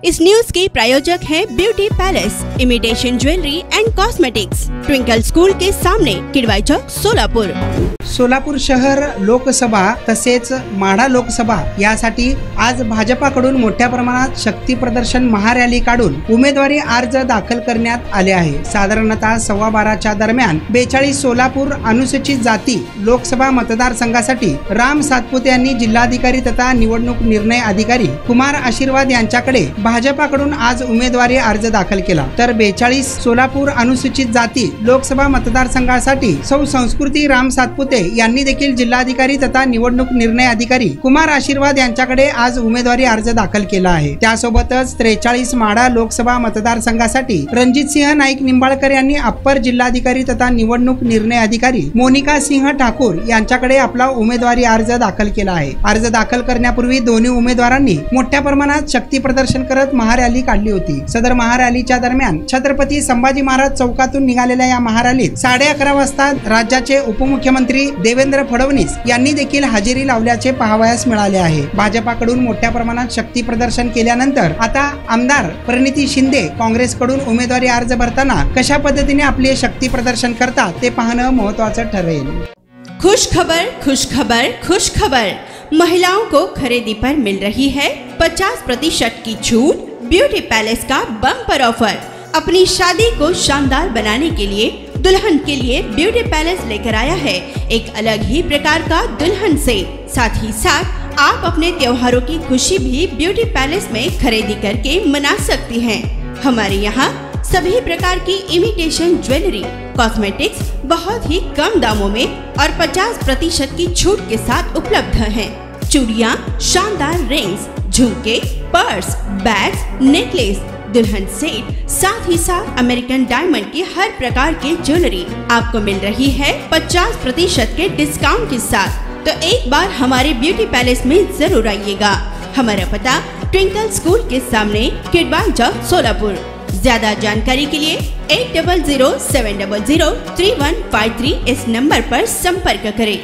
इस न्यूज के प्रायोजक हैं beauty palace, imitation jewellery and cosmetics, twinkle school के सामने, किडवाई चौक, सोलापूर। सोलापूर शहर लोकसभा तसेच माढा लोकसभा यासाठी आज भाजपाकडून मोठ्या प्रमाणात शक्ती प्रदर्शन महारॅली काढून उमेदवारी अर्ज दाखल करण्यात आले आहे। साधारणतः 12:15 दरम्यान 42 सोलापूर अनुसूचित जाती लोकसभा मतदारसंघासाठी राम सातपुते यांनी जिल्हाधिकारी तथा निवडणूक निर्णय अधिकारी कुमार आशीर्वाद यांच्याकडे भाजपाकडून आज उमेदवारी अर्ज दाखल केला। तर 42 सोलापूर अनुसूचित जाती लोकसभा मतदारसंघासाठी सौ संस्कृती राम सातपुते यांनी देखील जिल्हाधिकारी तथा निवडणूक निर्णय अधिकारी कुमार आशीर्वाद यांच्याकडे आज उमेदवारी अर्ज दाखल केला आहे। त्यासोबतच 43 माढा लोकसभा मतदारसंघासाठी रणजित सिंह नाईक निंबाळकर यांनी अप्पर जिल्हाधिकारी तथा निवडणूक निर्णय अधिकारी मोनिका सिंह ठाकूर यांच्याकडे आपला उमेदवारी अर्ज दाखल केला आहे। अर्ज दाखल करण्यापूर्वी दोन्ही उमेदवारांनी मोठ्या प्रमाणात शक्ती प्रदर्शन करत महारॅली काढली होती। सदर महारॅलीच्या दरम्यान छत्रपती संभाजी महाराज चौकातून निघालेल्या या महारॅलीत 11:30 वाजता राज्याचे उपमुख्यमंत्री देवेंद्र फडणवीस यांनी देखील हजेरी लावल्याचे पाहावयास मिळाले आहे। भाजपाकडून मोठ्या प्रमाणात शक्ती प्रदर्शन केल्यानंतर आता आमदार प्रणिती शिंदे काँग्रेसकडून उमेदवारी अर्ज भरताना कशा पद्धतीने आपले शक्ती प्रदर्शन करतात ते पाहणं महत्त्वाचं ठरेल। खुश खबर, खुश खबर, खुश खबर। महिलाओं को खरीदी पर मिल रही है 50% की छूट। ब्यूटी पैलेस का बम्पर ऑफर। अपनी शादी को शानदार बनाने के लिए दुल्हन के लिए ब्यूटी पैलेस लेकर आया है एक अलग ही प्रकार का दुल्हन सेट। साथ ही साथ आप अपने त्योहारों की खुशी भी ब्यूटी पैलेस में खरीदी करके मना सकती हैं। हमारे यहाँ सभी प्रकार की इमिटेशन ज्वेलरी, कॉस्मेटिक्स बहुत ही कम दामों में और 50% की छूट के साथ उपलब्ध हैं। चूड़ियाँ, शानदार रिंग्स, झुमके, पर्स, बैग्स, नेकलेस, दुल्हन सेट, साथ ही साथ अमेरिकन डायमंड की हर प्रकार की ज्वेलरी आपको मिल रही है 50% के डिस्काउंट के साथ। तो एक बार हमारे ब्यूटी पैलेस में जरूर आइएगा। हमारा पता ट्विंकल स्कूल के सामने, किडवाई चौक, सोलापुर। ज्यादा जानकारी के लिए 8007003153 इस नंबर पर संपर्क करें।